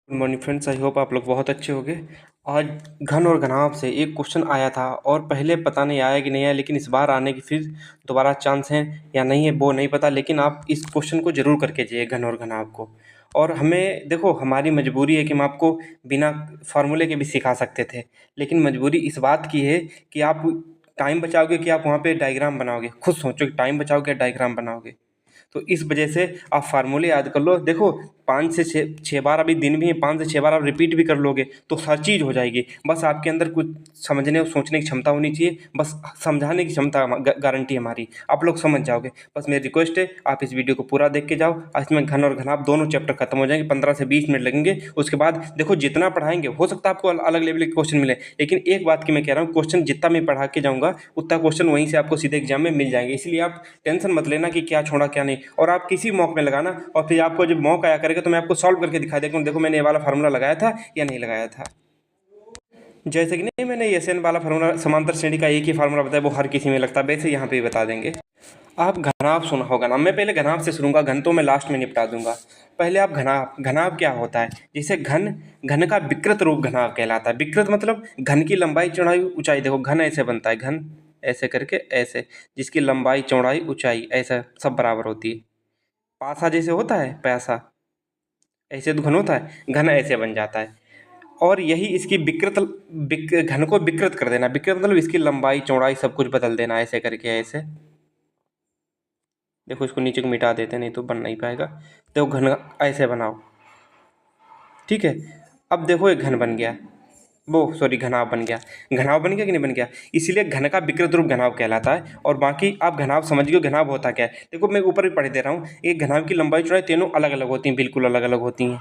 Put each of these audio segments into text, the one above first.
Good morning friends, I hope आप लोग बहुत अच्छे होंगे। आज घन और घनाभ से एक क्वेश्चन आया था और पहले पता नहीं आया कि नहीं आया, लेकिन इस बार आने की फिर दोबारा चांस है या नहीं है वो नहीं पता। लेकिन आप इस क्वेश्चन को ज़रूर करके जाइए, घन और घनाभ को। और हमें देखो, हमारी मजबूरी है कि हम आपको बिना फार्मूले के भी सिखा सकते थे, लेकिन मजबूरी इस बात की है कि आप टाइम बचाओगे कि आप वहाँ पे डायग्राम बनाओगे। खुद सोचो कि टाइम बचाओगे या डायग्राम बनाओगे। तो इस वजह से आप फार्मूले याद कर लो। देखो, 5 से 6 बार अभी दिन भी है, 5 से 6 बार आप रिपीट भी कर लोगे तो हर चीज़ हो जाएगी। बस आपके अंदर कुछ समझने और सोचने की क्षमता होनी चाहिए, बस समझाने की क्षमता गारंटी हमारी, आप लोग समझ जाओगे। बस मेरी रिक्वेस्ट है, आप इस वीडियो को पूरा देख के जाओ। इसमें घन और घनाभ दोनों चैप्टर खत्म हो जाएंगे, 15 से 20 मिनट लगेंगे। उसके बाद देखो, जितना पढ़ाएंगे हो सकता है आपको अलग लेवल के क्वेश्चन मिले, लेकिन एक बात की मैं कह रहा हूँ, क्वेश्चन जितना मैं पढ़ा के जाऊँगा उतना क्वेश्चन वहीं से आपको सीधे एग्जाम में मिल जाएंगे। इसलिए आप टेंशन मत लेना कि क्या छोड़ा क्या नहीं, और आप किसी मॉक में लगाना और फिर आपको जब मॉक आया करेगा तो मैं आपको सॉल्व करके दिखा देगा, देखो मैंने ये वाला फार्मूला लगाया था या नहीं लगाया था। जैसे कि नहीं, मैंने एस एन वाला फार्मूला, समांतर श्रेणी का एक ही फार्मूला बताया, वो हर किसी में लगता है, वैसे यहाँ पे भी बता देंगे। आप घनाभ सुना होगा ना, मैं पहले घनाभ से सुनूंगा, घन तो मैं लास्ट में निपटा दूंगा। पहले आप घनाभ, घनाभ क्या होता है। जैसे घन, घन का विकृत रूप घनाभ कहलाता है। विकृत मतलब घन की लंबाई चौड़ाई ऊंचाई। देखो घन ऐसे बनता है, घन ऐसे करके ऐसे, जिसकी लंबाई चौड़ाई ऊंचाई ऐसा सब बराबर होती है। पासा जैसे होता है पैसा, ऐसे तो घन होता है, घन ऐसे बन जाता है। और यही इसकी घन को विकृत कर देना। विकृत मतलब इसकी लंबाई चौड़ाई सब कुछ बदल देना, ऐसे करके ऐसे। देखो इसको नीचे को मिटा देते, नहीं तो बन नहीं पाएगा। देखो घन ऐसे बनाओ, ठीक है। अब देखो एक घन बन गया, वो सॉरी घनाभ बन गया। घनाभ बन गया कि नहीं बन गया, इसीलिए घन का विकृत रूप घनाभ कहलाता है। और बाकी आप घनाभ समझ गए, घनाभ होता क्या है। देखो मैं ऊपर भी पढ़ दे रहा हूँ, एक घनाभ की लंबाई चौड़ाई तीनों अलग अलग होती हैं, बिल्कुल अलग अलग होती हैं।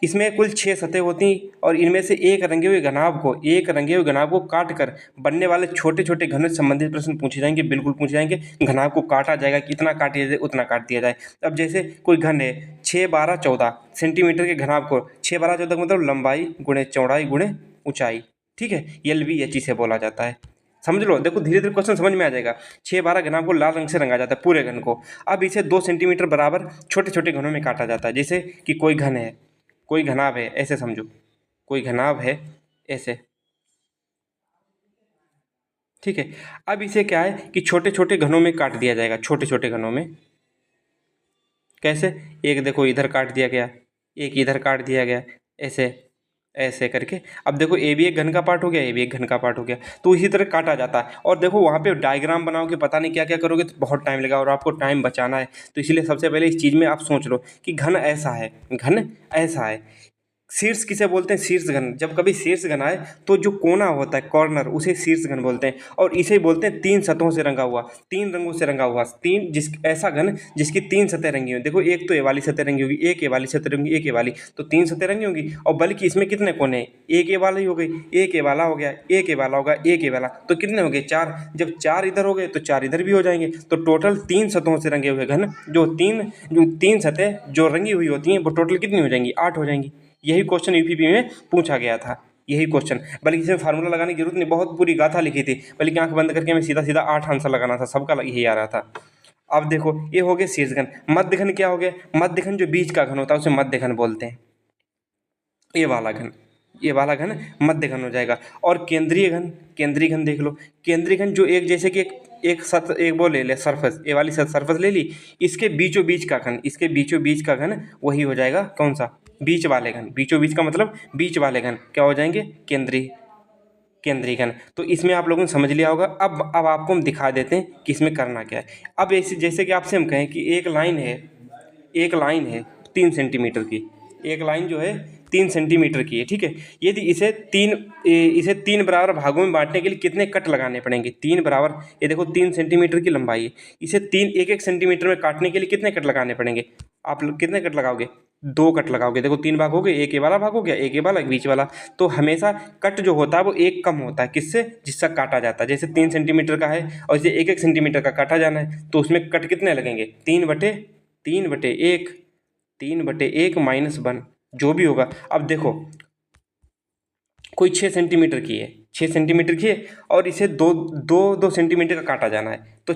इसमें कुल 6 सतह होती हैं, और इनमें से एक रंगे हुए घनाभ को काट कर बनने वाले छोटे छोटे घनों से संबंधित प्रश्न पूछे जाएंगे, बिल्कुल पूछे जाएंगे। घनाभ को काटा जाएगा, कितना काट दिया जाए उतना काट दिया जाए। अब जैसे कोई घन है 6 12 14 सेंटीमीटर के घनाभ को 6 12 14 मतलब लंबाई गुणे चौड़ाई गुणे ऊंचाई, ठीक है। LVHE से बोला जाता है, समझ लो। देखो धीरे धीरे क्वेश्चन समझ में आ जाएगा। 6 12 घनाभ को लाल रंग से रंगा जाता है पूरे घन को। अब इसे 2 सेंटीमीटर बराबर छोटे छोटे घनों में काटा जाता है। जैसे कि कोई घन है, कोई घनाभ है, ऐसे समझो, कोई घनाभ है ऐसे, ठीक है। अब इसे क्या है कि छोटे छोटे घनों में काट दिया जाएगा, छोटे छोटे घनों में। कैसे, एक देखो इधर काट दिया गया, एक इधर काट दिया गया, ऐसे ऐसे करके। अब देखो ये भी एक घन का पार्ट हो गया, ये भी एक घन का पार्ट हो गया, तो इसी तरह काटा जाता है। और देखो वहाँ पे डायग्राम बनाओगे, पता नहीं क्या क्या करोगे, तो बहुत टाइम लगेगा और आपको टाइम बचाना है। तो इसलिए सबसे पहले इस चीज़ में आप सोच लो कि घन ऐसा है, घन ऐसा है। शीर्ष किसे बोलते हैं, शीर्ष घन। जब कभी शीर्ष घन आए तो जो कोना होता है, कॉर्नर, उसे शीर्ष घन बोलते हैं। और इसे ही बोलते हैं 3 सतहों से रंगा हुआ, 3 रंगों से रंगा हुआ, ऐसा घन जिसकी 3 सतह रंगी हुई। देखो एक तो ये वाली सतह रंगी होगी, एक ये वाली सतह रंगी, एक ये वाली, तो 3 सतह रंगी होंगी। और बल्कि इसमें कितने कोने हैं, एक ये वाला ही हो गई, एक ये वाला हो गया, एक ये वाला होगा, एक ये वाला, तो कितने हो गए, 4। जब 4 इधर हो गए तो 4 इधर भी हो जाएंगे। तो टोटल 3 सतहों से रंगे हुए घन, जो तीन सतह जो रंगी हुई होती हैं, वो टोटल कितनी हो जाएंगी, 8 हो जाएंगी। यही क्वेश्चन यूपीपी में पूछा गया था, यही क्वेश्चन। बल्कि इसमें फार्मूला लगाने की जरूरत नहीं, बहुत पूरी गाथा लिखी थी, बल्कि आंख बंद करके मैं सीधा सीधा 8 आंसर लगाना था, सबका यही आ रहा था। अब देखो ये हो गया शीर्षघन। मध्यघन क्या हो गया, मध्यघन जो बीच का घन होता है उसे मध्यघन बोलते हैं। ये वाला घन, ये वाला घन मध्यघन हो जाएगा। और केंद्रीय घन, केंद्रीय घन देख लो। केंद्रीय घन जो एक जैसे कि एक वो ले ले सरफेस, ये वाली सरफेस ले ली, इसके बीचों बीच का घन, इसके बीचों बीच का घन वही हो जाएगा कौन सा, बीच वाले घन। बीचों बीच का मतलब बीच वाले घन क्या हो जाएंगे, केंद्रीय, केंद्रीय घन। तो इसमें आप लोगों ने समझ लिया होगा। अब आपको हम दिखा देते हैं कि इसमें करना क्या है। अब ऐसे जैसे कि आपसे हम कहें कि एक लाइन है, एक लाइन है 3 सेंटीमीटर की, एक लाइन जो है 3 सेंटीमीटर की है, ठीक है। यदि इसे तीन बराबर भागों में बांटने के लिए कितने कट लगाने पड़ेंगे, 3 बराबर, ये देखो 3 सेंटीमीटर की लंबाई है, इसे एक एक सेंटीमीटर में काटने के लिए कितने कट लगाने पड़ेंगे। आप लोग कितने कट लगाओगे, 2 कट लगाओगे। देखो 3 भाग हो गए, एक ये वाला भाग हो गया, एक ये वाला, एक बीच वाला। तो हमेशा कट जो होता है वो एक कम होता है, किससे, जिससे काटा जाता है। जैसे 3 सेंटीमीटर का है और इसे 1 1 सेंटीमीटर का काटा जाना है, तो उसमें कट कितने लगेंगे, 3/1, 3/1 -1 जो भी होगा। अब देखो कोई 6 सेंटीमीटर की है, 6 सेंटीमीटर की है, और इसे दो दो 2 सेंटीमीटर का काटा जाना है, तो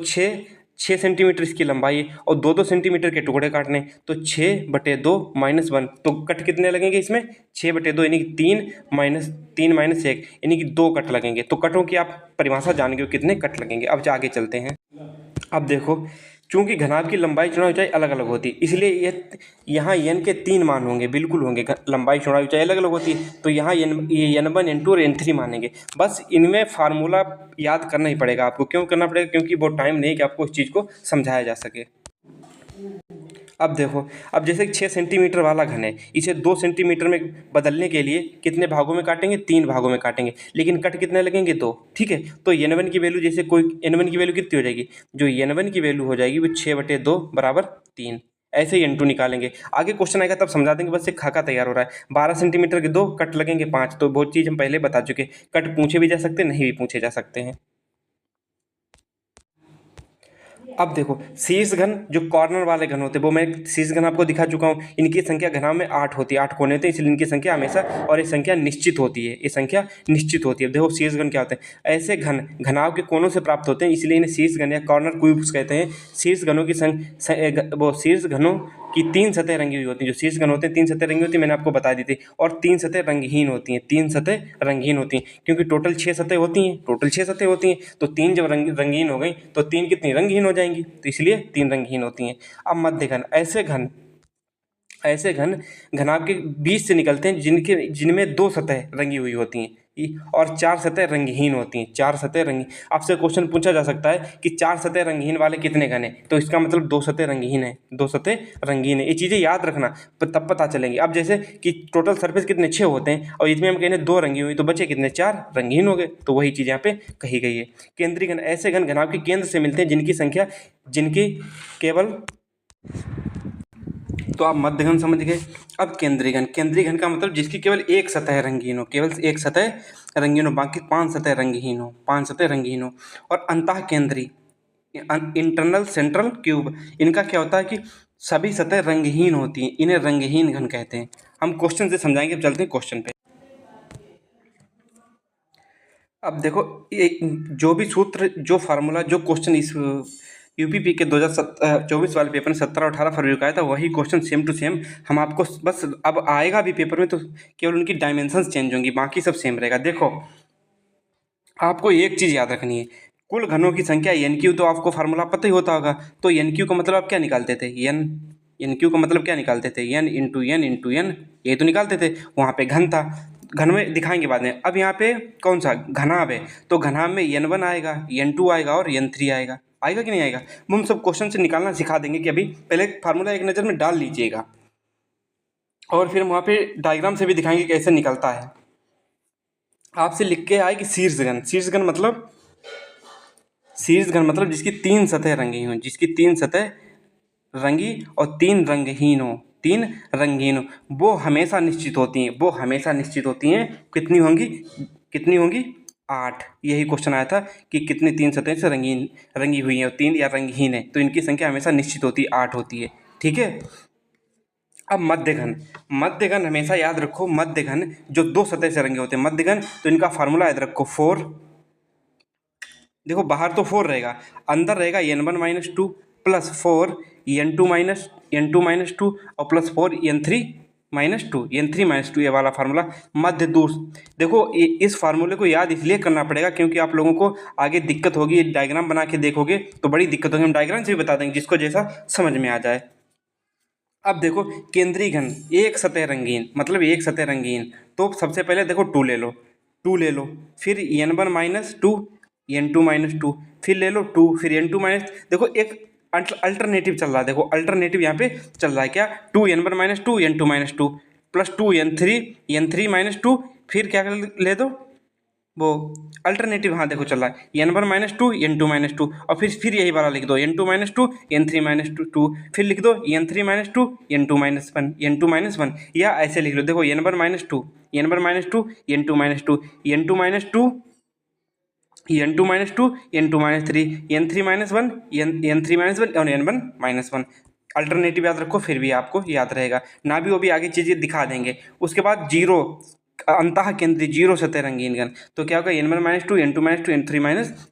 6 सेंटीमीटर इसकी लंबाई है और 2-2 सेंटीमीटर के टुकड़े काटने, तो 6/2 - 1, तो कट कितने लगेंगे इसमें? 6/2 यानी कि 3 - 1 यानी कि 2 कट लगेंगे। तो कटों की आप परिभाषा जान गए हो कितने कट लगेंगे। अब आगे चलते हैं। अब देखो, चूंकि घनाभ की लंबाई चौड़ाई ऊंचाई अलग अलग होती है, इसलिए ये यहाँ n के 3 मान होंगे, बिल्कुल होंगे। लंबाई चौड़ाई ऊंचाई अलग अलग होती है, तो यहाँ ये n1 n2 और n3 मानेंगे। बस इनमें फार्मूला याद करना ही पड़ेगा आपको। क्यों करना पड़ेगा? क्योंकि बहुत टाइम नहीं कि आपको इस चीज़ को समझाया जा सके। अब देखो, अब जैसे 6 सेंटीमीटर वाला घन है, इसे 2 सेंटीमीटर में बदलने के लिए कितने भागों में काटेंगे? 3 भागों में काटेंगे, लेकिन कट कितने लगेंगे? 2। ठीक है, तो n1 की वैल्यू, जैसे कोई n1 की वैल्यू कितनी हो जाएगी? जो n1 की वैल्यू हो जाएगी वो 6/2 बराबर 3। ऐसे ही n2 निकालेंगे। आगे क्वेश्चन आएगा तब समझा देंगे, बस एक खाका तैयार हो रहा है। 12 सेंटीमीटर के 2 कट लगेंगे 5, तो बहुत चीज़ हम पहले बता चुके। कट पूछे भी जा सकते, नहीं भी पूछे जा सकते हैं। अब देखो, शीर्ष घन जो कॉर्नर वाले घन होते हैं, वो मैं शीर्ष घन आपको दिखा चुका हूँ। इनकी संख्या घनाभ में 8 होती है, 8 कोने होते हैं, इसलिए इनकी संख्या हमेशा, और ये संख्या निश्चित होती है, ये संख्या निश्चित होती है। देखो शीर्ष घन क्या होते हैं? ऐसे घन घनाभ के कोनों से प्राप्त होते हैं, इसलिए इन्हें शीर्ष घन या कॉर्नर क्यूब्स कहते हैं। शीर्ष घनों की वो शीर्ष घनों की 3 सतह रंगी हुई होती हैं। जो शीर्ष घन होते हैं 3 सतह रंगी होती है, मैंने आपको बता दी थी। और 3 सतह रंगहीन होती हैं, 3 सतह रंगहीन होती हैं, क्योंकि टोटल 6 सतह होती हैं, टोटल 6 सतह होती हैं। तो 3 जब रंगीन हो गई तो 3 कितनी रंगहीन हो जाएंगी, तो इसलिए 3 रंगहीन होती हैं। अब मध्य घन, ऐसे घन घनाभ के बीच से निकलते हैं जिनमें 2 सतह रंगी हुई होती हैं और 4 सतह रंगहीन होती हैं। 4 सतह रंगीन, आपसे क्वेश्चन पूछा जा सकता है कि 4 सतह रंगहीन वाले कितने घन हैं, तो इसका मतलब 2 सतह रंगहीन है, 2 सतह रंगीन है। ये चीज़ें याद रखना, तब पता चलेंगी। अब जैसे कि टोटल सरफेस कितने 6 होते हैं और इसमें हम कहें 2 रंगी हुई, तो बचे कितने? 4 रंगीन हो गए। तो वही चीज़ यहाँ पे कही गई है। केंद्रीय घन, ऐसे घन घनाभ के केंद्र से मिलते हैं जिनकी केवल, तो आप मध्य घन समझ गए। अब केंद्रीय घन का मतलब जिसकी केवल एक सतह रंगीन हो, केवल एक सतह रंगीन हो, बाकी 5 सतह रंगहीन हो, 5 सतह रंगीन हो। और अंतः केंद्रीय, इंटरनल सेंट्रल क्यूब, इनका क्या होता है कि सभी सतह रंगहीन होती हैं, इन्हें रंगहीन घन कहते हैं। हम क्वेश्चन से समझाएंगे। अब चलते हैं क्वेश्चन पे। अब देखो, ये जो भी सूत्र, जो फार्मूला, जो क्वेश्चन इस यूपीपी के 2024 वाले पेपर में 17 और 18 फरवरी को आया था, वही क्वेश्चन सेम टू सेम हम आपको, बस अब आएगा भी पेपर में, तो केवल उनकी डायमेंशंस चेंज होंगी, बाकी सब सेम रहेगा। देखो, आपको एक चीज़ याद रखनी है, कुल घनों की संख्या एन क्यू, तो आपको फार्मूला पता ही होता होगा। तो एन क्यू का मतलब आप क्या निकालते थे? एन क्यू का मतलब क्या निकालते थे? एन इंटू एन, ये तो निकालते थे। वहाँ पे घन था, घन में दिखाएंगे बाद में। अब यहाँ पे कौन सा घनाभ है, तो घनाभ में n1 आएगा, n2 आएगा और n3 आएगा। आएगा कि नहीं आएगा? वो हम सब क्वेश्चन से निकालना सिखा देंगे कि अभी पहले फार्मूला एक नज़र में डाल लीजिएगा, और फिर वहाँ पे डायग्राम से भी दिखाएंगे कैसे निकलता है। आपसे लिख के आए कि शीर्ष घन मतलब जिसकी 3 सतह रंगी हों, जिसकी 3 सतह रंगी और 3 रंगहीन हो, 3 रंगहीन हो, वो हमेशा निश्चित होती हैं। कितनी होंगी? 8। यही क्वेश्चन आया था कि कितनी 3 सतह से रंगी हुई हैं और 3 या रंगहीन है, तो इनकी संख्या हमेशा निश्चित होती है, 8 होती है। ठीक है। अब मध्य घन हमेशा याद रखो, मध्य घन जो 2 सतह से रंगे होते हैं मध्य घन, तो इनका फार्मूला याद रखो 4। देखो, बाहर तो 4 रहेगा, अंदर रहेगा n1 - 2 प्लस 4 n2 - 2 और प्लस 4 n3 - 2, ये वाला फार्मूला मध्य दूर। देखो, इस फार्मूले को याद इसलिए करना पड़ेगा क्योंकि आप लोगों को आगे दिक्कत होगी, डायग्राम बना के देखोगे तो बड़ी दिक्कत होगी। हम डायग्राम से भी बता देंगे, जिसको जैसा समझ में आ जाए। अब देखो, केंद्रीय घन एक सतह रंगीन, मतलब एक सतह रंगीन, तो सबसे पहले देखो 2 ले लो, फिर n1 - 2 n2 - 2, फिर ले लो 2, फिर n2 देखो एक अल्टरनेटिव चल रहा है। देखो, अल्टरनेटिव यहाँ पे चल रहा है क्या? 2 n1 - 2 n2 - 2 प्लस 2 n3 - 2, फिर क्या ले दो वो अल्टरनेटिव। हाँ देखो, चल रहा है n1 - 2 n2 - 2, और फिर यही वाला लिख दो n2 - 2 n3 - 2, फिर लिख दो n3 - 2 n2 - 1, या ऐसे लिख लो। देखो, n1 - 2 n2 - 2 n2 - 2 n2 - 2 n2 - 3 n3 - 1 n3 - 1 और n1 - 1। अल्टरनेटिव याद रखो, फिर भी आपको याद रहेगा ना, भी वो भी आगे चीज़ें दिखा देंगे। उसके बाद जीरो अंतः केंद्रीय जीरो सतह रंगीन घन, तो क्या होगा n1 minus two n2 minus two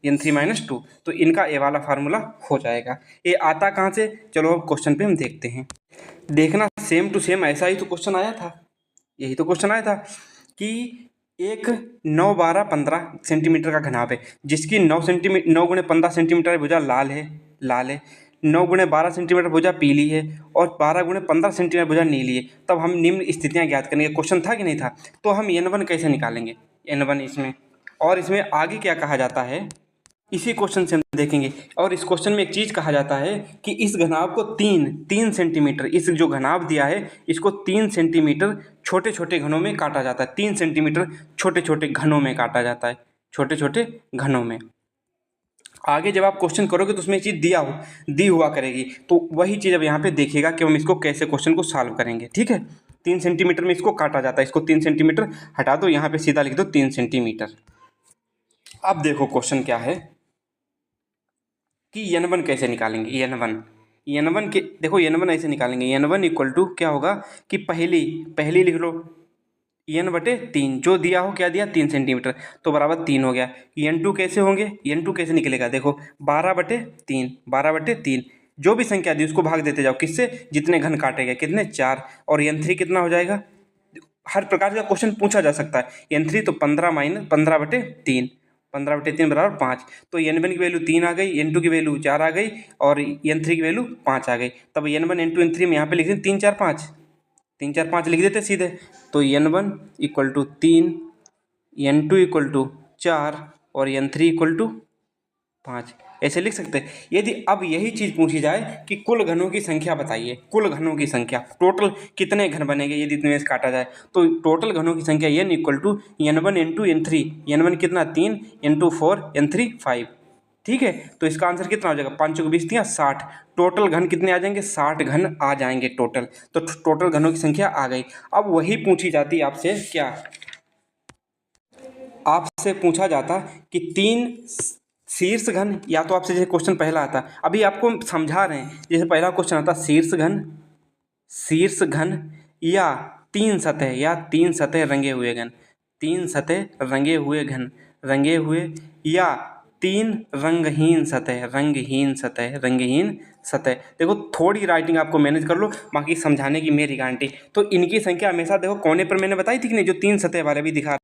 n3 minus two, तो इनका ए वाला फार्मूला हो जाएगा। ये आता कहाँ से, चलो अब क्वेश्चन पे हम देखते हैं। देखना सेम टू सेम ऐसा ही तो क्वेश्चन आया था, यही तो क्वेश्चन आया था कि एक 9 12 15 सेंटीमीटर का घनाभ है जिसकी 9 गुणे 15 सेंटीमीटर भुजा लाल है, 9 गुणे 12 सेंटीमीटर भुजा पीली है और 12 गुणे 15 सेंटीमीटर भुजा नीली है। तब हम निम्न स्थितियां ज्ञात करेंगे। क्वेश्चन था कि नहीं था, तो हम n1 कैसे निकालेंगे, n1 इसमें, और इसमें आगे क्या कहा जाता है इसी क्वेश्चन से हम देखेंगे। और इस क्वेश्चन में एक चीज़ कहा जाता है कि इस घनाभ को 3 सेंटीमीटर, इस जो घनाभ दिया है इसको 3 सेंटीमीटर छोटे छोटे घनों में काटा जाता है, 3 सेंटीमीटर छोटे छोटे घनों में काटा जाता है, छोटे छोटे घनों में। आगे जब आप क्वेश्चन करोगे तो उसमें एक चीज़ दी हुआ करेगी, तो वही चीज़ अब यहाँ पे देखिएगा कि हम इसको कैसे क्वेश्चन को सॉल्व करेंगे। ठीक है, 3 सेंटीमीटर में इसको काटा जाता है, इसको 3 सेंटीमीटर हटा दो, यहाँ पे सीधा लिख दो 3 सेंटीमीटर। अब देखो क्वेश्चन क्या है कि n1 कैसे निकालेंगे। n1 के देखो n1 ऐसे निकालेंगे, n1 इक्वल टू क्या होगा कि पहली लिख लो n/3, जो दिया हो क्या दिया 3 सेंटीमीटर, तो बराबर 3 हो गया। n2 कैसे होंगे, n2 कैसे निकलेगा, देखो 12/3 जो भी संख्या दी उसको भाग देते जाओ, किससे, जितने घन काटे गए, कितने 4, और n3 कितना हो जाएगा, हर प्रकार का क्वेश्चन पूछा जा सकता है। n3 तो 15/3 बराबर 5, तो n1 की वैल्यू 3 आ गई, n2 की वैल्यू 4 आ गई और n3 की वैल्यू 5 आ गई। तब n1 n2 n3 हम यहाँ पे लिख दें 3 4 5 लिख देते सीधे, तो n1 equal to 3, n2 equal to 4 और n3 इक्वल टू 5, ऐसे लिख सकते हैं। यदि अब यही चीज़ पूछी जाए कि कुल घनों की संख्या बताइए, कुल घनों की संख्या, टोटल कितने घन बनेंगे यदि इतने से काटा जाए, तो टोटल घनों की संख्या n equal to n1 n2 n3, n1 कितना 3, n2 4, n3 5। ठीक है, तो इसका आंसर कितना हो जाएगा, 5 को 20 दिया 60, टोटल घन कितने आ जाएंगे, 60 घन आ जाएंगे टोटल, तो टोटल घनों की संख्या आ गई। अब वही पूछी जाती आपसे, क्या आपसे पूछा जाता कि 3 शीर्ष घन, या तो आपसे जैसे क्वेश्चन पहला आता, अभी आपको समझा रहे हैं, जैसे पहला क्वेश्चन आता शीर्ष घन या 3 सतह रंगे हुए घन, 3 सतह रंगे हुए घन, या 3 रंगहीन सतह। देखो थोड़ी राइटिंग आपको मैनेज कर लो, बाकी समझाने की मेरी गारंटी। तो इनकी संख्या हमेशा देखो कोने पर मैंने बताई थी कि नहीं, जो 3 सतह वाले भी दिखा,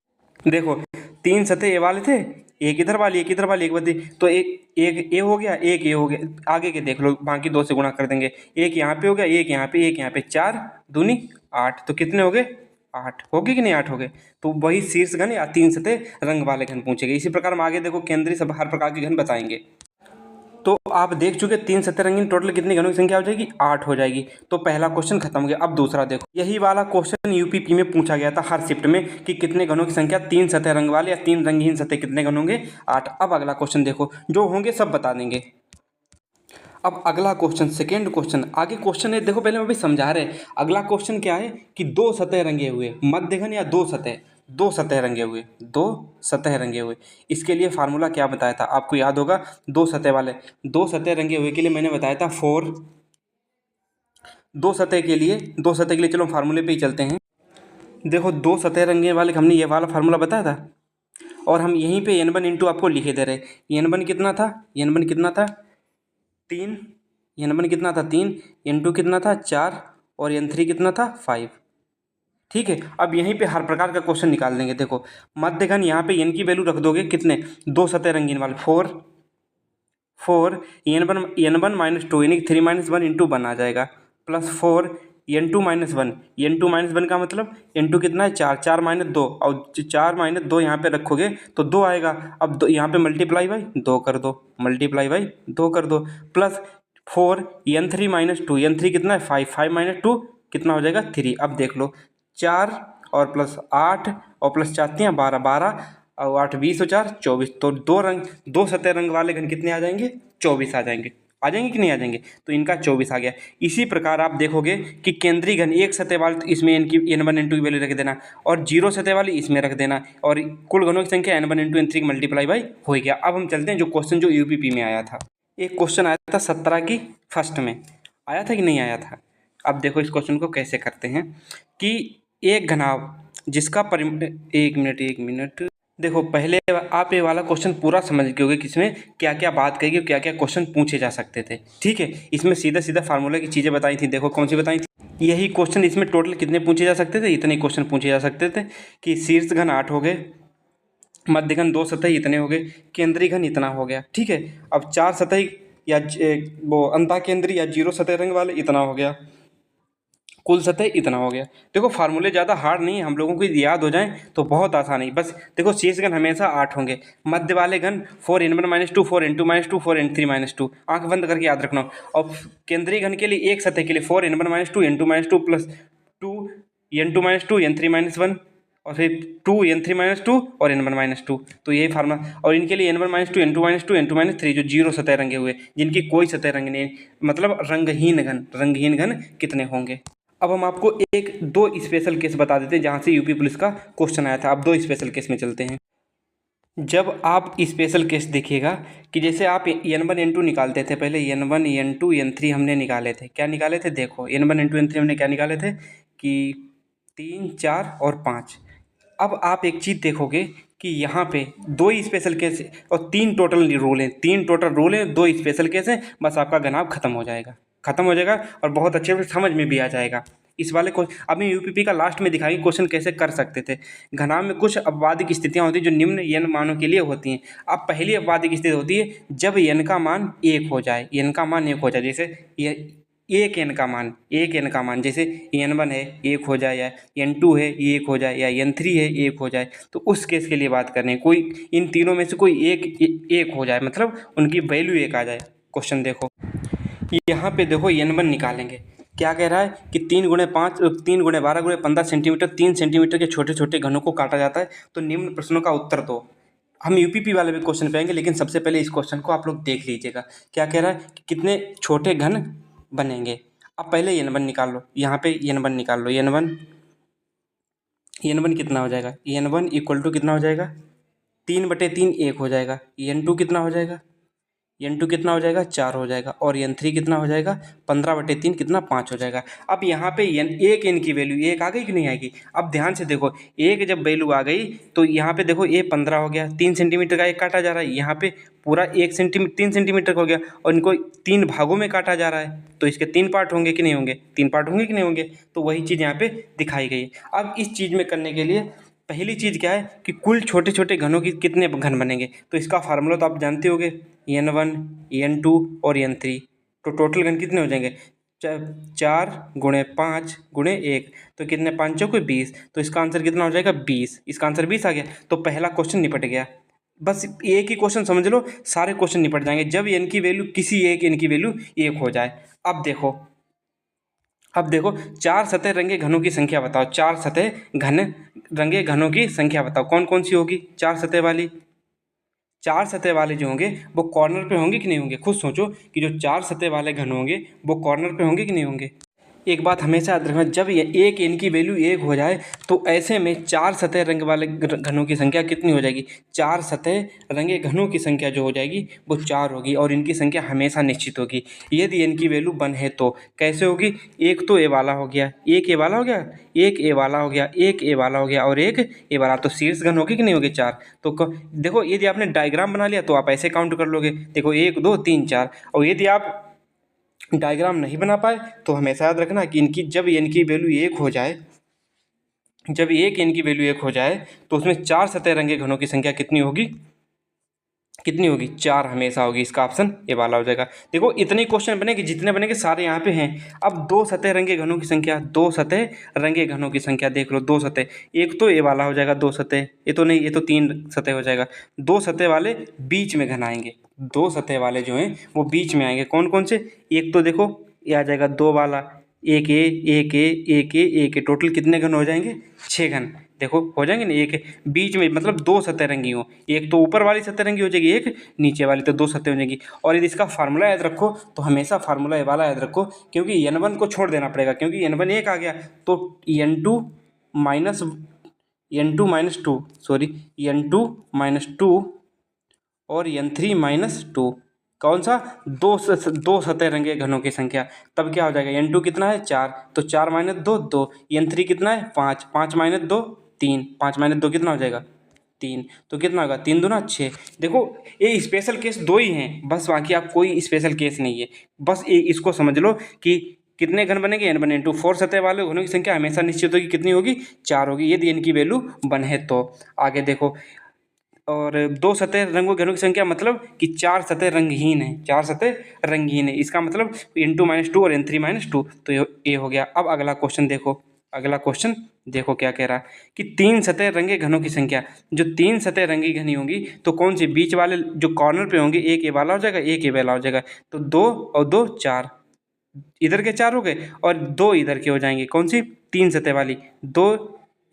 देखो 3 सतह ए वाले थे, एक इधर वाली एक इधर वाली, एक बदी, तो एक ए हो गया, एक ए हो गया, आगे के देख लो, बाकी 2 से गुणा कर देंगे, एक यहाँ पे हो गया, एक यहाँ पे, 4 दूनी 8, तो कितने हो गए 8 हो गए कि नहीं, 8 हो गए। तो वही शीर्ष घन या 3 सतह रंग वाले घन पूछेंगे। इसी प्रकार हम आगे देखो केंद्रीय सब हर प्रकार के घन बताएंगे। तो आप देख चुके 3 सतह रंगीन, टोटल कितनी घनों की संख्या हो जाएगी, 8 हो जाएगी। तो पहला क्वेश्चन खत्म हो गया। अब दूसरा देखो, यही वाला क्वेश्चन यूपीपी में पूछा गया था हर शिफ्ट में कि कितने घनों की संख्या, 3 सतह रंग वाले या 3 रंगहीन सतह कितने घन होंगे, 8। अब अगला क्वेश्चन देखो, जो होंगे सब बता देंगे। अब अगला क्वेश्चन, सेकेंड क्वेश्चन, आगे क्वेश्चन है देखो, पहले हम अभी समझा रहे हैं। अगला क्वेश्चन क्या है कि 2 सतह रंगे हुए मध्य घन या 2 सतह रंगे हुए, इसके लिए फार्मूला क्या बताया था आपको याद होगा, 2 सतह रंगे हुए के लिए मैंने बताया था 4, 2 सतह के लिए चलो फार्मूले पे ही चलते हैं। देखो 2 सतह रंगे वाले हमने ये वाला फार्मूला बताया था, और हम यहीं पे n1 इंटू आपको लिखे दे रहे। n1 कितना था 3, n1 कितना था 3, n2 कितना था 4 और n3 कितना था 5। ठीक है, अब यहीं पे हर प्रकार का क्वेश्चन निकाल देंगे। देखो मध्य घन, यहाँ पे n की वैल्यू रख दोगे कितने, 2 सतह रंगीन वाले 4 n1 माइनस 2 यानी 3 माइनस 1 इंटू 1 आ जाएगा, प्लस 4 n2 माइनस 1 का मतलब n2 कितना है 4 माइनस 2, और 4 माइनस 2 यहाँ पे रखोगे तो 2 आएगा। अब यहाँ पे मल्टीप्लाई बाई 2 कर दो, प्लस 4 n3 माइनस 2, n3 कितना है 5 माइनस 2 कितना हो जाएगा 3। अब देख लो 4 और प्लस 8 और प्लस 4 12 और 8 20 और 4 24, तो 2 सतह रंग वाले घन कितने आ जाएंगे, 24 आ जाएंगे कि नहीं आ जाएंगे, तो इनका 24 आ गया। इसी प्रकार आप देखोगे कि केंद्रीय घन, एक सतह वाले तो इसमें इनकी n1 n2 की वैल्यू रख देना, और 0 सतह वाली इसमें रख देना, और कुल घनों की संख्या n1 n2 n3 की मल्टीप्लाई बाई हो गया। अब हम चलते हैं जो क्वेश्चन जो यूपीपी में आया था। एक क्वेश्चन आया था 17 की फर्स्ट में, आया था कि नहीं आया था। अब देखो इस क्वेश्चन को कैसे करते हैं कि एक घनाभ जिसका एक मिनट देखो, पहले आप ये वाला क्वेश्चन पूरा समझ गए होगे कि इसमें क्या क्या बात कही और क्या क्या क्वेश्चन पूछे जा सकते थे। ठीक है, इसमें सीधा सीधा फार्मूला की चीज़ें बताई थी। देखो कौन सी बताई थी, यही क्वेश्चन इसमें टोटल कितने पूछे जा सकते थे, इतने क्वेश्चन पूछे जा सकते थे कि शीर्ष घन 8 हो गए, मध्य घन 2 सतही इतने हो गए, केंद्रीय घन इतना हो गया। ठीक है, अब 4 सतही या वो अंतः केंद्रीय या 0 सतह रंग वाले इतना हो गया, कुल सतह इतना हो गया। देखो फार्मूले ज़्यादा हार्ड नहीं है, हम लोगों को याद हो जाएं तो बहुत आसान है। बस देखो शीर्ष घन हमेशा 8 होंगे, मध्य वाले घन 4n1-2, 4n2-2, 4n3-2, आंख बंद करके याद रखना। और केंद्रीय घन के लिए एक सतह के लिए 4n1-2, n2-2 plus 2 n2-2 n3-1 और फिर 2 n3-2 और n1-2। तो यही फार्मूला। और इनके लिए n1-2 n2-2 n2-3 जो 0 सतह रंगे हुए, जिनकी कोई सतह रंग नहीं, मतलब रंगहीन घन कितने होंगे। अब हम आपको दो स्पेशल केस बता देते हैं जहाँ से यूपी पुलिस का क्वेश्चन आया था। अब दो स्पेशल केस में चलते हैं। जब आप स्पेशल केस देखिएगा कि जैसे आप n1 n2 निकालते थे, पहले n1 n2 n3 हमने निकाले थे। क्या निकाले थे, देखो n1 n2 n3 हमने क्या निकाले थे कि 3 4 और 5। अब आप एक चीज़ देखोगे कि यहाँ पे दो ही स्पेशल केस और 3 टोटल रूल हैं, 3 टोटल रूल हैं, 2 स्पेशल केस हैं। बस आपका घनाभ खत्म हो जाएगा और बहुत अच्छे से समझ में भी आ जाएगा। इस वाले को अभी यूपीपी का लास्ट में दिखाएंगे क्वेश्चन कैसे कर सकते थे। घनाभ में कुछ अपवादिक स्थितियाँ होती हैं जो निम्न n मानों के लिए होती हैं। अब पहली अपवादिक स्थिति होती है जब n का मान 1 हो जाए, जैसे एक n का मान जैसे n1 है 1 हो जाए, या n2 है 1 हो जाए, या n3 है 1 हो जाए। तो उस केस के लिए बात कर रहे हैं, कोई इन तीनों में से कोई एक हो जाए, मतलब उनकी वैल्यू 1 आ जाए। क्वेश्चन देखो, यहाँ पे देखो n1 निकालेंगे। क्या कह रहा है कि 3 × 5 3 × 12 × 15 सेंटीमीटर 3 सेंटीमीटर के छोटे छोटे घनों को काटा जाता है। तो निम्न प्रश्नों का उत्तर दो। हम यूपीपी वाले भी क्वेश्चन पे आएंगे, लेकिन सबसे पहले इस क्वेश्चन को आप लोग देख लीजिएगा। क्या कह रहा है कि कितने छोटे घन बनेंगे। अब पहले n1 निकाल लो, यहाँ पे n1 निकाल लो। n1 कितना हो जाएगा, n1 इक्वल टू कितना हो जाएगा, 3/3 1 हो जाएगा। n2 कितना हो जाएगा, n2 कितना हो जाएगा, 4 हो जाएगा। और n3 कितना हो जाएगा, 15/3 कितना, 5 हो जाएगा। अब यहाँ पे एक n की वैल्यू 1 आ गई कि नहीं आएगी। अब ध्यान से देखो, एक जब वैल्यू आ गई तो यहाँ पे देखो ये 15 हो गया, 3 सेंटीमीटर का एक काटा जा रहा है, यहाँ पे पूरा 3 सेंटीमीटर का हो गया और इनको 3 भागों में काटा जा रहा है। तो इसके 3 पार्ट होंगे कि नहीं होंगे, 3 पार्ट होंगे कि नहीं होंगे। तो वही चीज़ यहाँ पे दिखाई गई। अब इस चीज़ में करने के लिए पहली चीज़ क्या है कि कुल छोटे छोटे घनों की कितने घन बनेंगे। तो इसका फार्मूला तो आप जानते होंगे, n1 n2 और n3। तो टोटल घन कितने हो जाएंगे, 4 × 5 × 1। तो कितने, 5 चौके 20। तो इसका आंसर कितना हो जाएगा, 20। इसका आंसर 20 आ गया। तो पहला क्वेश्चन निपट गया। बस एक ही क्वेश्चन समझ लो, सारे क्वेश्चन निपट जाएंगे जब n की वैल्यू किसी एक n की वैल्यू 1 हो जाए। अब देखो 4 सतह रंगे घनों की संख्या बताओ। 4 सतह रंगे घनों की संख्या बताओ, कौन कौन सी होगी। 4 सतह वाले जो होंगे वो कॉर्नर पे होंगे कि नहीं होंगे। खुद सोचो कि जो 4 सतह वाले घन होंगे वो कॉर्नर पे होंगे कि नहीं होंगे। एक बात हमेशा याद रखना, जब ये एक n की वैल्यू 1 हो जाए तो ऐसे में 4 सतह रंग वाले घनों की संख्या कितनी हो जाएगी, 4 सतह रंगे घनों की संख्या जो हो जाएगी वो 4 होगी और इनकी संख्या हमेशा निश्चित होगी। यदि n की वैल्यू 1 है तो कैसे होगी, एक तो ए वाला हो गया, एक ए वाला हो गया, एक ए वाला हो गया, एक ए वाला हो गया और एक ए वाला। तो शीर्ष घन होगी कि नहीं होगी 4। तो देखो यदि आपने डायग्राम बना लिया तो आप ऐसे काउंट कर लोगे, देखो 1 2 3 4। और यदि आप डायग्राम नहीं बना पाए तो हमेशा याद रखना कि इनकी जब n की वैल्यू 1 हो जाए, जब एक n की वैल्यू 1 हो जाए तो उसमें 4 सतह रंगे घनों की संख्या कितनी होगी, 4 हमेशा होगी। इसका ऑप्शन ए वाला हो जाएगा। देखो इतने क्वेश्चन बनेंगे, जितने बनेंगे सारे यहाँ पे हैं। अब 2 सतह रंगे घनों की संख्या, 2 सतह रंगे घनों की संख्या देख लो। 2 सतह, एक तो ए वाला हो जाएगा 2 सतह, ये तो नहीं, ये तो 3 सतह हो जाएगा। 2 सतह वाले बीच में घन आएंगे, 2 सतह वाले जो हैं वो बीच में आएंगे। कौन कौन से, एक तो देखो ये आ जाएगा 2 वाला, एक ए एक ए एक ए एक ए। टोटल कितने घन हो जाएंगे, 6 घन। देखो हो जाएंगे ना, एक बीच में मतलब 2 सतह रंगी हो, एक तो ऊपर वाली सतह रंगी हो जाएगी, एक नीचे वाली, तो 2 सतह हो जाएगी। और यदि इसका फार्मूला याद रखो तो हमेशा फार्मूला ये वाला याद रखो, क्योंकि n1 को छोड़ देना पड़ेगा, क्योंकि n1 1 आ गया तो n2 माइनस 2 और n3-2। कौन सा, 2 सतह रंगे घनों की संख्या। तब क्या हो जाएगा, n2 कितना है 4, तो 4 - 2 2, n3 कितना है 5, 5 - 2 3, 5 माइनस 2 कितना हो जाएगा 3, तो कितना होगा 3 दूना 6। देखो ये स्पेशल केस 2 ही हैं, बस बाकी आप कोई स्पेशल केस नहीं है। बस इसको समझ लो कि कितने घन बनेंगे n बने इंटू 4 सतह वाले घनों की संख्या हमेशा निश्चित होगी, कितनी होगी 4 होगी, यदि n की वैल्यू 1 है तो। आगे देखो, और 2 सतह रंगों घनों की संख्या मतलब कि 4 सतह रंगहीन है, 4 सतह रंगहीन है, इसका मतलब n2 - 2 और n3 - 2, तो ये हो गया। अब अगला क्वेश्चन देखो, अगला क्वेश्चन देखो क्या कह रहा है कि 3 सतह रंगे घनों की संख्या। जो 3 सतह रंगी घनी होंगी तो कौन सी बीच वाले जो कॉर्नर पे होंगे, एक ये वाला हो जाएगा, एक ये वाला हो जाएगा, तो 2 और 2 4, इधर के 4 हो गए और 2 इधर के हो जाएंगे, कौन सी 3 सतह वाली, 2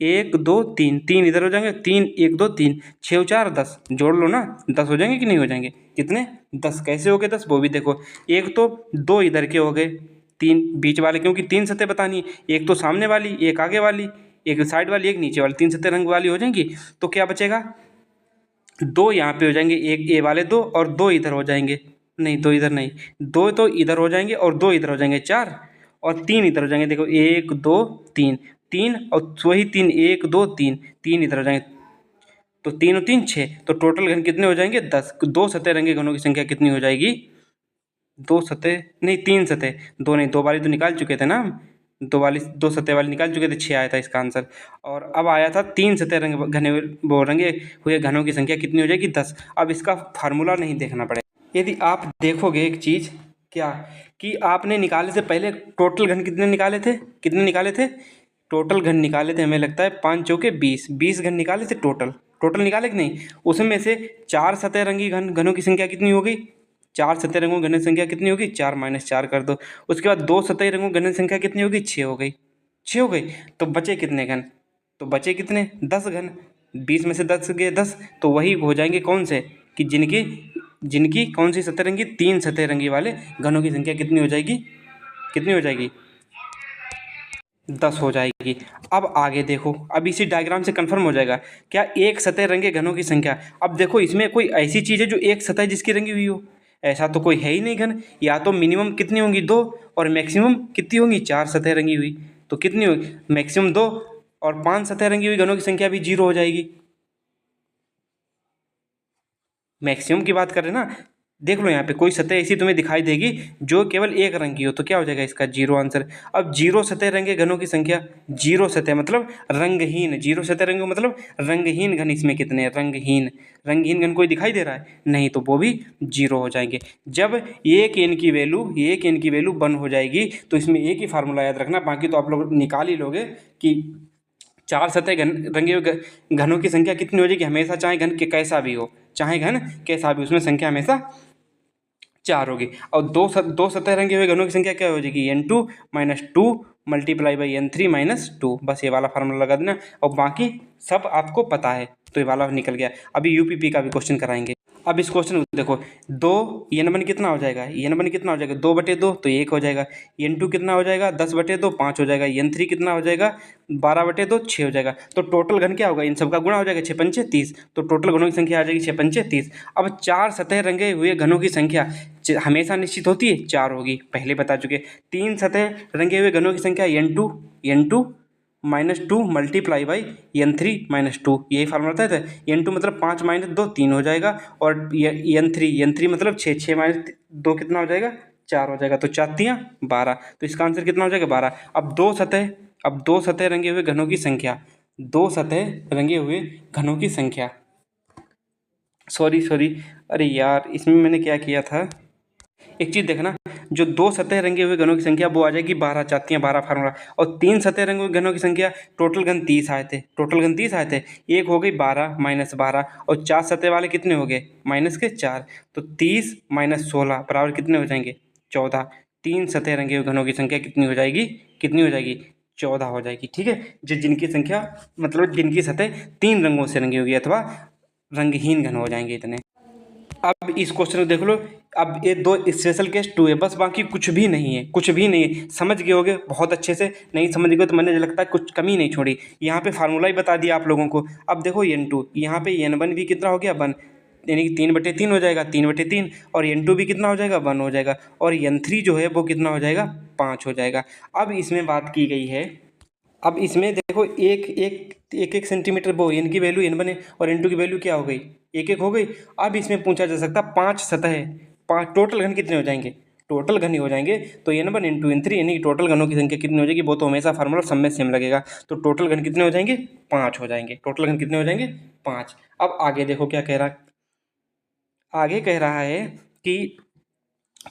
1 2 3, 3 इधर हो जाएंगे, 3 1 2 3, 6 4 10, जोड़ लो ना, 10 हो जाएंगे कि नहीं हो जाएंगे, कितने 10, कैसे हो गए 10 वो भी देखो। एक तो 2 इधर के हो गए, 3 बीच वाले, क्योंकि 3 सतह बतानी है, एक तो सामने वाली, एक आगे वाली, एक साइड वाली, एक नीचे वाली, 3 सतह रंग वाली हो जाएंगी, तो क्या बचेगा 2 यहाँ पे हो जाएंगे, एक ये वाले 2 और 2 इधर हो जाएंगे, नहीं 2 इधर नहीं, 2 तो इधर हो जाएंगे और 2 इधर हो जाएंगे 4, और 3 इधर हो जाएंगे, देखो 1 2 3, 3 और वही 3 1 2 3, 3 इधर हो जाएंगे, तो 3 और 3 6, तो टोटल घन कितने हो जाएंगे 10। 2 सतह रंगे घनों की संख्या कितनी हो जाएगी, 2 सतह नहीं 3 सतह, 2 नहीं, 2 वाली तो निकाल चुके थे ना हम, 2 सतह वाली निकाल चुके थे, 6 आया था इसका आंसर, और अब आया था 3 सतह रंग घने वो रंगे हुए घनों की संख्या कितनी हो जाएगी 10। अब इसका फार्मूला नहीं देखना पड़ेगा। यदि आप देखोगे एक चीज़ क्या कि आपने निकाले से पहले टोटल घन कितने निकाले थे, कितने निकाले थे टोटल घन निकाले थे, हमें लगता है 5 चौके 20, 20 घन निकाले थे टोटल, टोटल निकाले कि नहीं, उसमें से 4 सतह रंगी घनों की संख्या कितनी हो गई, 4 सतह रंगों घन की संख्या कितनी होगी 4 - 4 कर दो, उसके बाद 2 सतह रंगों घन की संख्या कितनी होगी 6 हो गई, 6 हो गई, तो बचे कितने घन, तो बचे कितने 10 घन, 20 में से 10 गए 10, तो वही हो जाएंगे कौन से कि जिनकी जिनकी कौन सी सतरंगी 3 सतरंगी वाले घनों की संख्या कितनी हो जाएगी, कितनी हो जाएगी 10 हो जाएगी। अब आगे देखो, अब इसी डायग्राम से कंफर्म हो जाएगा क्या एक सतह रंगे घनों की संख्या। अब देखो इसमें कोई ऐसी चीज़ है जो एक सतह जिसकी रंगी हुई हो, ऐसा तो कोई है ही नहीं घन, या तो मिनिमम कितनी होंगी 2 और मैक्सिमम कितनी होंगी 4 सतह रंगी हुई, तो कितनी होगी मैक्सिमम 2 और 5 सतह रंगी हुई घनों की संख्या भी 0 हो जाएगी। मैक्सिमम की बात करें ना, देख लो यहाँ पे कोई सतह ऐसी तुम्हें दिखाई देगी जो केवल एक रंग की हो, तो क्या हो जाएगा इसका 0 आंसर। अब 0 सतह रंगे घनों की संख्या, 0 सतह मतलब रंगहीन, 0 सतह रंग मतलब रंगहीन घन, इसमें कितने रंगहीन, रंगहीन घन कोई दिखाई दे रहा है नहीं, तो वो भी 0 हो जाएंगे। जब एक n की वैल्यू 1 हो जाएगी तो इसमें एक ही फार्मूला याद रखना, बाकी तो आप लोग निकाल ही लोगे कि 4 सतह रंगे हुए घनों की संख्या कितनी हो जाएगी हमेशा, चाहे घन के कैसा भी हो, चाहे घन कैसा भी, उसमें संख्या हमेशा 4 होगी। और दो सतह रंगे हुए घनों की संख्या क्या हो जाएगी n2 - 2 मल्टीप्लाई बाई n3 - 2, बस ये वाला फार्मूला लगा देना, और बाकी सब आपको पता है, तो ये वाला निकल गया। अभी यूपीपी का भी क्वेश्चन कराएंगे। अब इस क्वेश्चन को देखो, 2 n1 कितना हो जाएगा, n1 कितना हो जाएगा 2/2, तो 1 हो जाएगा, n2 कितना हो जाएगा 10/2 5 हो जाएगा, n3 कितना हो जाएगा 12/2 6 हो जाएगा, तो टोटल घन क्या होगा इन सबका गुणा हो जाएगा 6 पंचे 30, तो टोटल घनों की संख्या आ जाएगी 6 पंचे 30। अब 4 सतह रंगे हुए घनों की संख्या हमेशा निश्चित होती है 4 होगी, पहले बता चुके। 3 सतह रंगे हुए घनों की संख्या n2 - 2 मल्टीप्लाई बाई n3 - 2, यही फार्मूला था। n2 मतलब 5 - 2 3 हो जाएगा, और n3 मतलब 6 - 2 कितना हो जाएगा 4 हो जाएगा, तो 4 तियाँ 12, तो इसका आंसर कितना हो जाएगा 12। अब दो सतह रंगे हुए घनों की संख्या, 2 सतह रंगे हुए घनों की संख्या, सॉरी अरे यार इसमें मैंने क्या किया था, एक चीज़ देखना, जो 2 सतह रंगे हुए घनों की संख्या वो आ जाएगी 12, 4 12 फार्मूला, और 3 सतह रंगे हुए घनों की संख्या टोटल घन 30 आए थे, एक हो गई 12 - 12, और 4 सतह वाले कितने हो गए -4, तो 30 - 16 बराबर कितने हो जाएंगे 14। 3 सतह रंगे हुए घनों की संख्या कितनी हो जाएगी 14 हो जाएगी, ठीक है। जो जिनकी संख्या मतलब जिनकी सतह 3 रंगों से रंगी होगी अथवा रंगहीन घन हो जाएंगे इतने। अब इस क्वेश्चन को देख लो, अब ये 2 स्पेशल केस 2 है, बस बाकी कुछ भी नहीं है, कुछ भी नहीं है, समझ गए होगे बहुत अच्छे से, नहीं समझ गए तो मैंने लगता है कुछ कमी नहीं छोड़ी, यहाँ पे फार्मूला ही बता दिया आप लोगों को। अब देखो n2, यहाँ पे n1 भी कितना हो गया 1, यानी कि 3/3 हो जाएगा, 3/3, और n2 भी कितना हो जाएगा 1 हो जाएगा, और n3 जो है वो कितना हो जाएगा 5 हो जाएगा। अब इसमें बात की गई है अब इसमें देखो एक सेंटीमीटर वो n की वैल्यू n1 है और n2 की वैल्यू क्या हो गई, एक एक हो गई। अब इसमें पूछा जा सकता 5 सतह, 5 टोटल घन कितने हो जाएंगे, टोटल घन ही हो जाएंगे। तो n1 n2 n3 यानी कि टोटल घनों की संख्या कितनी हो जाएगी, वो तो हमेशा फार्मूला सब में सेम लगेगा। तो टोटल घन कितने हो जाएंगे, 5 हो जाएंगे। टोटल घन कितने हो जाएंगे, 5। अब आगे देखो क्या कह रहा है, आगे कह रहा है कि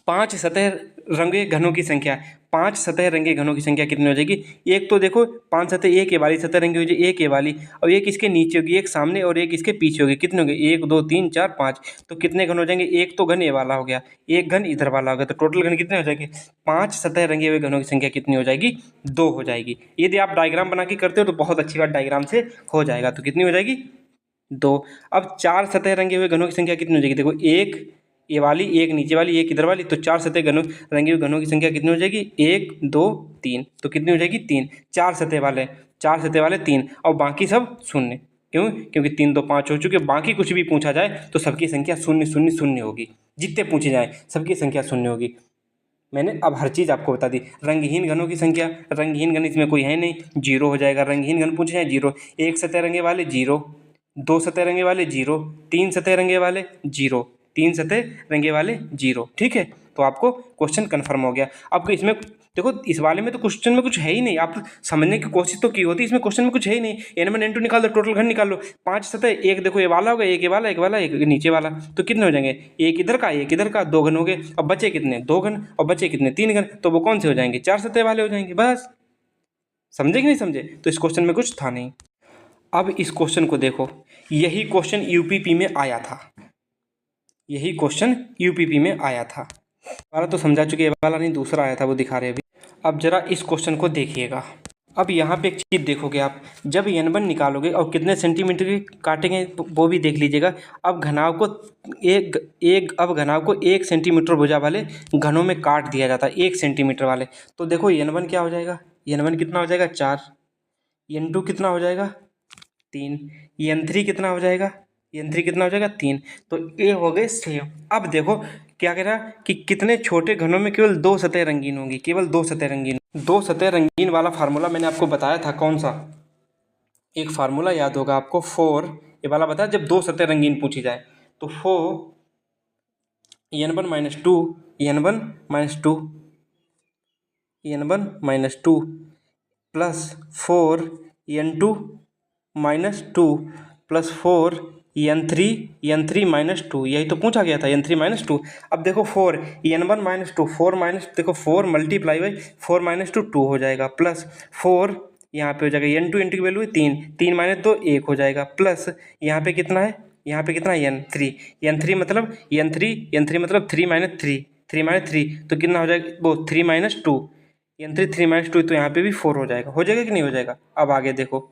5 सतह रंगे घनों की संख्या, 5 सतह रंगे घनों की संख्या कितनी हो जाएगी। एक तो देखो 5 सतह, एक ये वाली सतह रंगी हो जाएगी, एक ये वाली, और एक इसके नीचे होगी, एक सामने और एक इसके पीछे होगी। कितने हो गए, 1 2 3 4 5। तो कितने घन हो जाएंगे, एक तो घन ये वाला हो गया, एक घन इधर वाला हो गया। तो टोटल घन कितने हो जाएंगे, 5 सतह रंगे हुए घनों की संख्या कितनी हो जाएगी, 2 हो जाएगी। यदि आप डायग्राम बना के करते हो तो बहुत अच्छी बात, डायग्राम से हो जाएगा। तो कितनी हो जाएगी, 2। अब 4 सतह रंगे हुए घनों की संख्या कितनी हो जाएगी, देखो एक ये वाली, एक नीचे वाली, एक इधर वाली। तो 4 सतह घनों रंगे हुए घनों की संख्या कितनी हो जाएगी, 1 2 3। तो कितनी हो जाएगी, 3। 4 सतह वाले, 4 सतह वाले 3, और बाकी सब शून्य। क्यों, क्योंकि 3 2 5 हो चुके। बाकी कुछ भी पूछा जाए तो सबकी संख्या शून्य शून्य शून्य होगी, जितने पूछे जाए सबकी संख्या शून्य होगी। मैंने अब हर चीज़ आपको बता दी। रंगहीन घनों की संख्या, रंगहीन घन इसमें कोई है नहीं, 0 हो जाएगा। रंगहीन घन पूछे जाए 0, एक सतह रंगे वाले 0, 2 सतह रंगे वाले 0, 3 सतह रंगे वाले 0, 3 सतह रंगे वाले 0। ठीक है, तो आपको क्वेश्चन कन्फर्म हो गया। अब इसमें देखो, इस वाले में तो क्वेश्चन में कुछ है ही नहीं, आप समझने की कोशिश तो की होती, इसमें क्वेश्चन में कुछ है ही नहीं। n1 n2 निकाल दो, टोटल घन निकाल लो। 5 सतह, एक देखो ये वाला होगा, एक ये वाला, एक वाला, एक नीचे वाला। तो कितने हो जाएंगे, एक इधर का एक इधर का, 2 घन हो गए। अब बचे कितने, 2 घन, और बचे कितने, 3 घन। तो वो कौन से हो जाएंगे, 4 सतह वाले हो जाएंगे। बस, समझे कि नहीं समझे। तो इस क्वेश्चन में कुछ था नहीं। अब इस क्वेश्चन को देखो, यही क्वेश्चन यूपीपी में आया था, यही क्वेश्चन यूपीपी में आया था। वाला तो समझा चुके, वाला नहीं, दूसरा आया था, वो दिखा रहे अभी। अब जरा इस क्वेश्चन को देखिएगा। अब यहाँ पे एक चीज़ देखोगे आप, जब n1 निकालोगे और कितने सेंटीमीटर की काटेंगे वो भी देख लीजिएगा। अब घनाव को अब घनाव को 1 सेंटीमीटर भुजा वाले घनों में काट दिया जाता है, 1 सेंटीमीटर वाले। तो देखो n1 क्या हो जाएगा, n1 कितना हो जाएगा, 4, n2 कितना हो जाएगा, 3, n3 कितना हो जाएगा, n3 कितना हो जाएगा, 3। तो ये हो गए 6। अब देखो क्या कह रहा है कि कितने छोटे घनों में केवल 2 सतह रंगीन होंगी, केवल 2 सतह रंगीन। 2 सतह रंगीन वाला फार्मूला मैंने आपको बताया था, कौन सा, एक फार्मूला याद होगा आपको, 4, ये वाला बताया जब 2 सतह रंगीन पूछी जाए। तो 4 n1 minus 2 n1 minus 2 n1 minus 2 plus 4 n2 minus 2 plus 4 n3 minus 2, यही तो पूछा गया था, n3 माइनस 2। अब देखो 4 n1 माइनस 2, 4 माइनस, देखो 4 मल्टीप्लाई बाई 4 माइनस 2 2 हो जाएगा, प्लस 4 यहाँ पे हो जाएगा n2 की वैल्यू है 3, 3 माइनस 2 1 हो जाएगा, प्लस यहाँ पे कितना है, यहाँ पे कितना है, n3 मतलब n3 मतलब 3 माइनस 3, 3 माइनस 3, तो कितना हो जाएगा वो 3 माइनस 2, n3 3 माइनस 2, तो यहाँ पे भी 4 हो जाएगा। हो जाएगा कि नहीं हो जाएगा। अब आगे देखो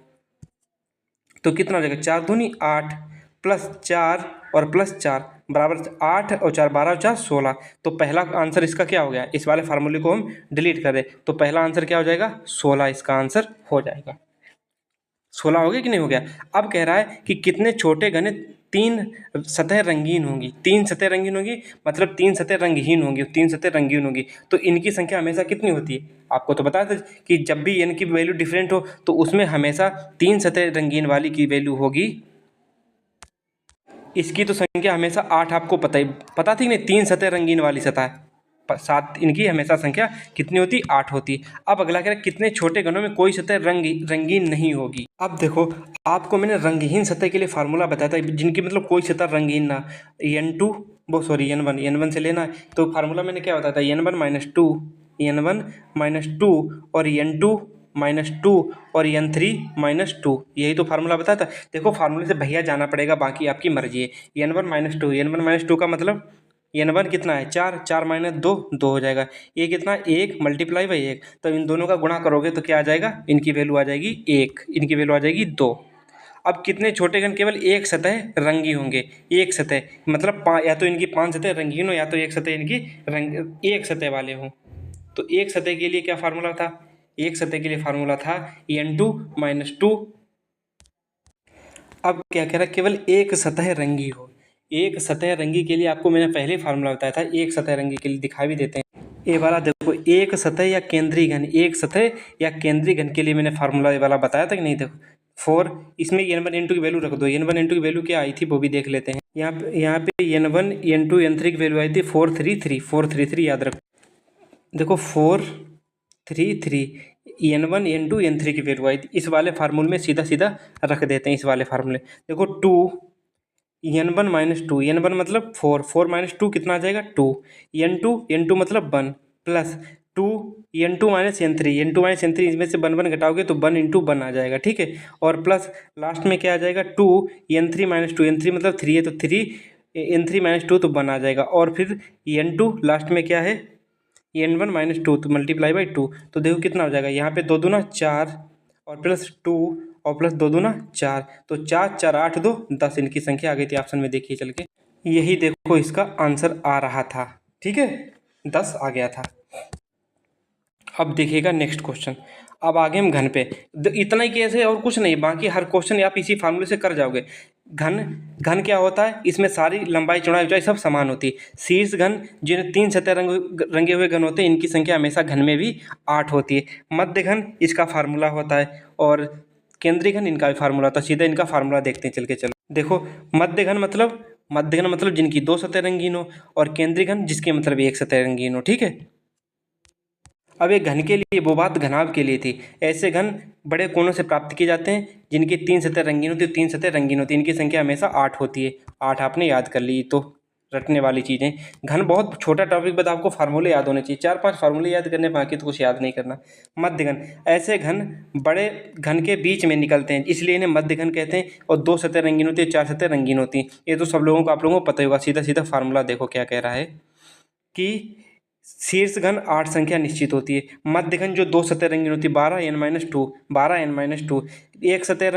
तो कितना हो जाएगा, 4 दूनी 8 प्लस 4 और प्लस 4 बराबर 8 और 4 12 और 4 16। तो पहला आंसर इसका क्या हो गया, इस वाले फार्मूले को हम डिलीट कर दें तो पहला आंसर क्या हो जाएगा, 16 इसका आंसर हो जाएगा। 16 हो गया कि नहीं हो गया। अब कह रहा है कि कितने छोटे घने 3 सतह रंगीन होंगी, 3 सतह रंगीन होंगी मतलब 3 सतह रंगहीन होंगी, 3 सतह रंगीन होंगी। तो इनकी संख्या हमेशा कितनी होती है, आपको तो पता था कि जब भी n की वैल्यू डिफरेंट हो तो उसमें हमेशा 3 सतह रंगीन वाली की वैल्यू होगी। इसकी तो संख्या हमेशा 8, आपको पता थी नहीं, 3 सतह रंगीन वाली सतह, सात, इनकी हमेशा संख्या कितनी होती, 8 होती। अब अगला कह रहा है कितने छोटे घनों में कोई सतह रंगीन नहीं होगी। अब देखो आपको मैंने रंगहीन सतह के लिए फार्मूला बताया था, जिनकी मतलब कोई सतह रंगीन ना, n2 वो सॉरी n1 से लेना है। तो फार्मूला मैंने क्या बताया था, n1 माइनस 2 और n2 माइनस 2 और n3 माइनस 2, यही तो फार्मूला बताया था। देखो फार्मूले से भैया जाना पड़ेगा, बाकी आपकी मर्जी है। n1 माइनस 2 का मतलब n1 कितना है, 4, 4 माइनस 2 2 हो जाएगा। ये कितना, 1 मल्टीप्लाई बाई 1, तो इन दोनों का गुणा करोगे तो क्या आ जाएगा, इनकी वैल्यू आ जाएगी 1, इनकी वैल्यू आ जाएगी 2। अब कितने छोटे घन केवल एक सतह रंगी होंगे, एक सतह मतलब या तो इनकी 5 सतह रंगीन हो या तो एक सतह इनकी एक सतह वाले हों। तो एक सतह के लिए क्या फार्मूला था, एक सतह के लिए फार्मूला था n2 माइनस 2। अब क्या कह रहा है, केवल एक सतह रंगी हो, एक सतह रंगी के लिए आपको मैंने पहले फार्मूला बताया था, एक सतह रंगी के लिए दिखा भी देते हैं। ये वाला देखो, एक सतह या केंद्रीय घन, एक सतह या केंद्रीय घन के लिए मैंने फार्मूला ये वाला बताया था कि नहीं। देखो 4, इसमें n1 n2 की वैल्यू रख दो। n1 n2 की वैल्यू क्या आई थी वो भी देख लेते हैं। यहाँ पे n1 n2 n3 की वैल्यू आई थी 433, 433 याद रखो। देखो 433 n1 n2 n3 की वैल्यू आई थी। इस वाले फार्मूले में सीधा सीधा रख देते हैं। इस वाले फार्मूले देखो 2 n1 माइनस टू, n1 मतलब 4, 4 माइनस टू कितना आ जाएगा 2, n2 मतलब 1 plus 2 n2 minus n3, n2 minus n3 इसमें से 1 घटाओगे तो 1 इंटू 1 आ जाएगा, ठीक है। और प्लस लास्ट में क्या आ जाएगा 2 n3 माइनस टू, n3 मतलब 3 है तो 3 n3 माइनस टू तो 1 आ जाएगा। और फिर n2 लास्ट में क्या है n1 माइनस टू तो मल्टीप्लाई बाई 2, तो देखो कितना हो जाएगा। यहाँ पे 2 दूना 4 और प्लस 2 और प्लस 2 दूना 4, तो 4 4 8 2 10 इनकी संख्या आ गई थी ऑप्शन में। देखिए चल के यही देखो इसका आंसर आ रहा था, ठीक है, 10 आ गया था। अब देखिएगा नेक्स्ट क्वेश्चन। अब आगे हम घन पे, इतना ही कैसे और कुछ नहीं, बाकी हर क्वेश्चन आप इसी फार्मूले से कर जाओगे। घन क्या होता है, इसमें सारी लंबाई चौड़ाई ऊंचाई सब समान होती है। शीर्ष घन जिन्हें 3 सतह रंगे हुए घन होते हैं, इनकी संख्या हमेशा घन में भी 8 होती है। मध्य घन इसका फार्मूला होता है और केंद्रीय घन इनका भी फार्मूला होता है। सीधा इनका फार्मूला देखते हैं चल के। चलो देखो मध्य घन मतलब जिनकी 2 सतह रंगीन हो, और केंद्रीय घन जिसके मतलब 1 सतह रंगीन हो, ठीक है। अब एक घन के लिए वो बात घनाभ के लिए थी। ऐसे घन बड़े कोणों से प्राप्त किए जाते हैं जिनकी 3 सतह रंगीन होती है, 3 सतह रंगीन होती है, इनकी संख्या हमेशा 8 होती है। 8 आपने याद कर ली, तो रटने वाली चीज़ें। घन बहुत छोटा टॉपिक बता, आपको फार्मूले याद होने चाहिए, 4-5 फार्मूले याद करने, बाकी तो कुछ याद नहीं करना। मध्य घन, ऐसे घन बड़े घन के बीच में निकलते हैं, इसलिए इन्हें मध्य घन कहते हैं। और 2 सतह रंगीन होती है, 4 सतह रंगीन होती हैं। ये तो सब लोगों को, आप लोगों को पता ही होगा। सीधा सीधा फार्मूला देखो क्या कह रहा है कि शीर्ष घन 8 संख्या निश्चित होती है। मध्य घन जो 2 सतह रंगीन होती है 12n-2, 12n-2। एक सतह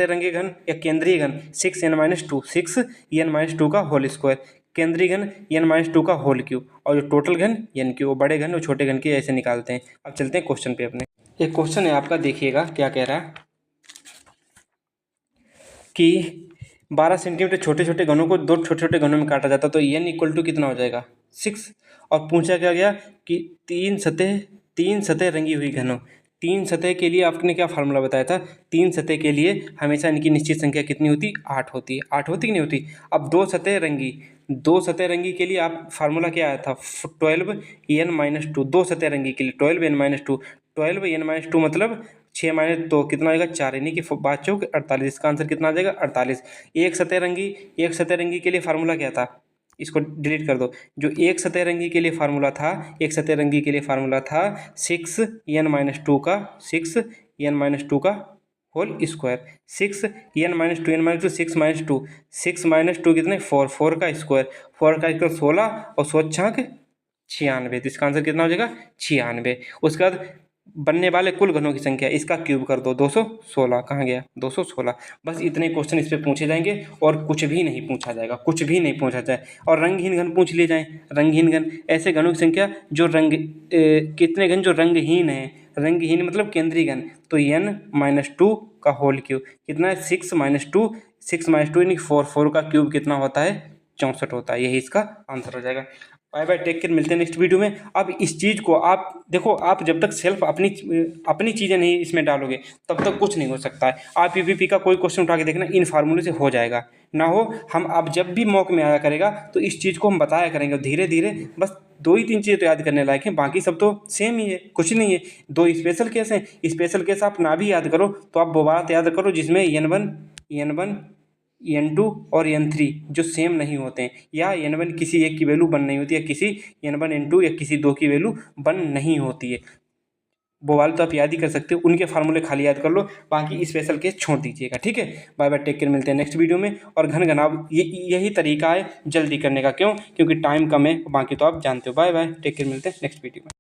रंगे घन या केंद्रीय घन 6n-2, 6n-2 का होल स्क्वायर। केंद्रीय घन n-2 का होल क्यूब, और जो टोटल घन n क्यूब। बड़े घन और छोटे घन के ऐसे निकालते हैं। अब चलते हैं क्वेश्चन पे अपने। एक क्वेश्चन है आपका, देखिएगा क्या कह रहा है कि 12 सेंटीमीटर छोटे छोटे घनों को 2 छोटे छोटे घनों में काटा जाता, तो n इक्वल टू कितना हो जाएगा 6। और पूछा क्या गया कि 3 सतह रंगी हुई घनों, 3 सतह के लिए आपने क्या फार्मूला बताया था। 3 सतह के लिए हमेशा इनकी निश्चित संख्या कितनी होती, 8 होती है। 8 होती कि नहीं होती। अब 2 सतह रंगी के लिए आप फार्मूला क्या आया था 12n-2। 2 सतह रंगी के लिए 12n-2, 12n-2 मतलब 6 माइनस 2 कितना आएगा 4, यानी कि 5 चौक 48। इसका आंसर कितना आ जाएगा 48। एक सतह रंगी के लिए फार्मूला क्या था, इसको डिलीट कर दो। जो एक सतह रंगी के लिए फार्मूला था, 6n-2 का होल स्क्वायर। 6 कितने 4 का स्क्वायर, 16 और 16 96, तो इसका आंसर कितना हो जाएगा 96। उसके बाद बनने वाले कुल घनों की संख्या, इसका क्यूब कर दो 216। कहाँ गया 216। बस इतने क्वेश्चन इस पे पूछे जाएंगे और कुछ भी नहीं पूछा जाएगा, कुछ भी नहीं पूछा जाए। और रंगहीन घन पूछ लिए जाएँ। रंगहीन घन ऐसे घनों की संख्या जो कितने घन जो रंगहीन है। रंगहीन मतलब केंद्रीय घन, तो n-2 का होल क्यूब कितना है 6-2, 6-2 यानी 4 का क्यूब कितना होता है 64 होता है। यही इसका आंसर हो जाएगा। बाय बाय, टेक केयर, मिलते हैं नेक्स्ट वीडियो में। अब इस चीज़ को आप देखो, आप जब तक सेल्फ अपनी चीज़ें नहीं इसमें डालोगे तब तक कुछ नहीं हो सकता है। आप यूपीपी का कोई क्वेश्चन उठा के देखना, इन फार्मूले से हो जाएगा। ना हो हम अब जब भी मॉक में आया करेगा तो इस चीज़ को हम बताया करेंगे धीरे धीरे। बस 2 ही 3 चीज़ें तो याद करने लायक हैं, बाकी सब तो सेम ही है, कुछ नहीं है। 2 स्पेशल केस हैं, स्पेशल केस आप ना भी याद करो तो आप वो बात याद करो जिसमें n1 n2 और n3 जो सेम नहीं होते हैं, या n1 किसी एक की वैल्यू 1 नहीं होती है, किसी n1 n2 या किसी 2 की वैल्यू 1 नहीं होती है। वो वाले तो आप याद ही कर सकते हो, उनके फार्मूले खाली याद कर लो, बाकी स्पेशल केस छोड़ दीजिएगा, ठीक है। बाय बाय, टेक केयर, मिलते हैं नेक्स्ट वीडियो में। और घनाभ यही तरीका है जल्दी करने का, क्योंकि टाइम कम है, बाकी तो आप जानते हो। बाय बाय, टेक केयर, मिलते हैं नेक्स्ट वीडियो में।